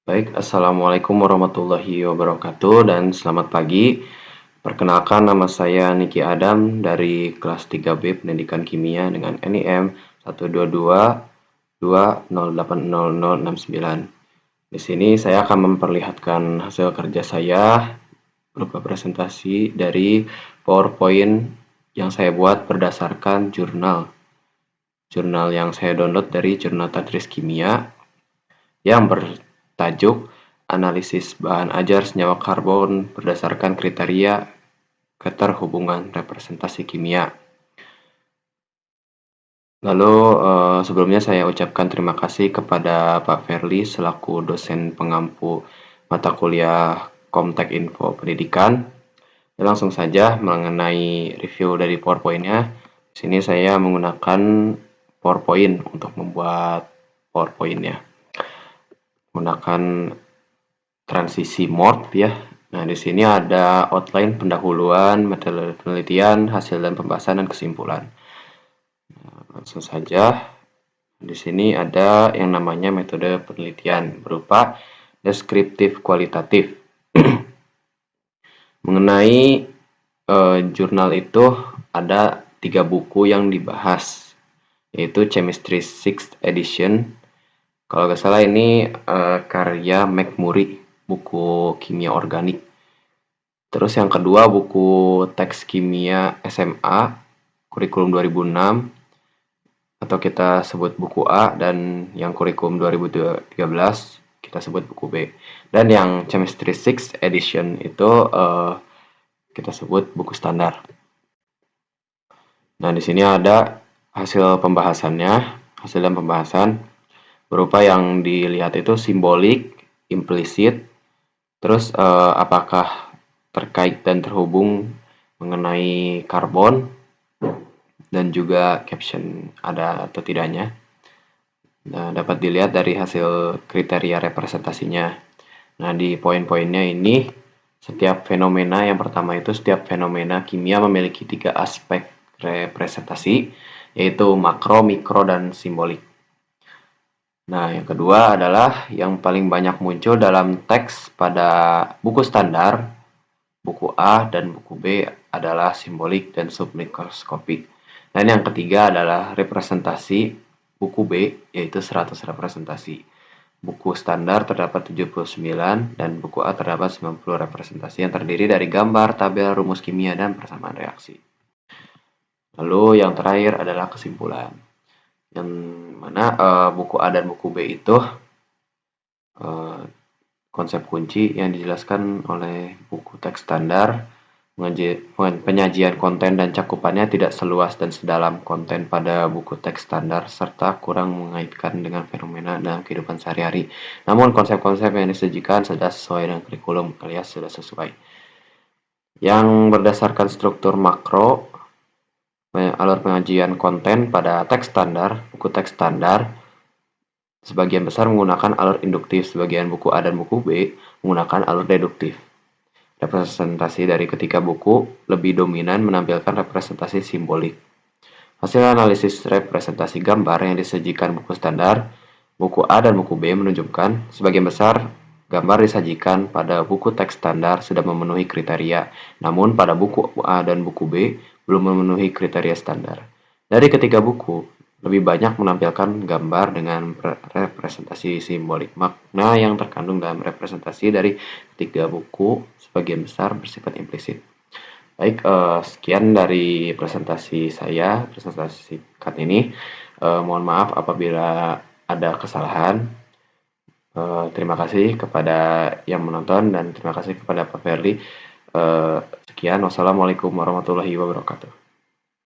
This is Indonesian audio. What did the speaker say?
Baik, Assalamualaikum warahmatullahi wabarakatuh dan selamat pagi. Perkenalkan, nama saya Niki Adam dari kelas 3B Pendidikan Kimia dengan NIM 12220800069. Di sini saya akan memperlihatkan hasil kerja saya berupa presentasi dari PowerPoint yang saya buat berdasarkan jurnal yang saya download dari Jurnal Tadris Kimia yang bertajuk Analisis Bahan Ajar Senyawa Karbon berdasarkan kriteria keterhubungan representasi kimia. Lalu sebelumnya saya ucapkan terima kasih kepada Pak Ferli selaku dosen pengampu mata kuliah Komtek Info Pendidikan. Dan langsung saja mengenai review dari PowerPoint-nya. Di sini saya menggunakan PowerPoint untuk membuat PowerPoint-nya. Menggunakan transisi morph ya. Nah, di sini ada outline pendahuluan, metode penelitian, hasil dan pembahasan dan kesimpulan. Nah, langsung saja. Di sini ada yang namanya metode penelitian berupa deskriptif kualitatif. Mengenai jurnal itu ada 3 buku yang dibahas, yaitu Chemistry 6th Edition. Kalau nggak salah ini karya McMurray, buku kimia organik. Terus yang kedua buku teks kimia SMA, kurikulum 2006, atau kita sebut buku A, dan yang kurikulum 2013 kita sebut buku B. Dan yang Chemistry 6th Edition itu kita sebut buku standar. Nah, di sini ada hasil pembahasannya, hasil dan pembahasan berupa yang dilihat itu simbolik, implisit, terus apakah terkait dan terhubung mengenai karbon, dan juga caption ada atau tidaknya. Nah, dapat dilihat dari hasil kriteria representasinya. Nah, di poin-poinnya ini, setiap fenomena, yang pertama itu setiap fenomena kimia memiliki 3 aspek representasi, yaitu makro, mikro, dan simbolik. Nah, yang kedua adalah yang paling banyak muncul dalam teks pada buku standar, buku A dan buku B adalah simbolik dan submikroskopik. Dan yang ketiga adalah representasi buku B, yaitu 100 representasi. Buku standar terdapat 79 dan buku A terdapat 90 representasi yang terdiri dari gambar, tabel, rumus kimia, dan persamaan reaksi. Lalu yang terakhir adalah kesimpulan. Yang mana buku A dan buku B itu konsep kunci yang dijelaskan oleh buku teks standar. Penyajian konten dan cakupannya tidak seluas dan sedalam konten pada buku teks standar, serta kurang mengaitkan dengan fenomena dalam kehidupan sehari-hari. Namun konsep-konsep yang disajikan sudah sesuai dengan kurikulum, alias sudah sesuai. Yang berdasarkan struktur makro, alur penyajian konten pada teks standar, buku teks standar, sebagian besar menggunakan alur induktif, sebagian buku A dan buku B menggunakan alur deduktif. Representasi dari ketiga buku lebih dominan menampilkan representasi simbolik. Hasil analisis representasi gambar yang disajikan buku standar, buku A dan buku B menunjukkan sebagian besar gambar disajikan pada buku teks standar sudah memenuhi kriteria, namun pada buku A dan buku B belum memenuhi kriteria standar. Dari ketiga buku, lebih banyak menampilkan gambar dengan representasi simbolik. Makna yang terkandung dalam representasi dari ketiga buku sebagian besar bersifat implisit. Baik, sekian dari presentasi saya, presentasi singkat ini. Mohon maaf apabila ada kesalahan. Terima kasih kepada yang menonton dan terima kasih kepada Pak Ferli. Sekian, wassalamualaikum warahmatullahi wabarakatuh.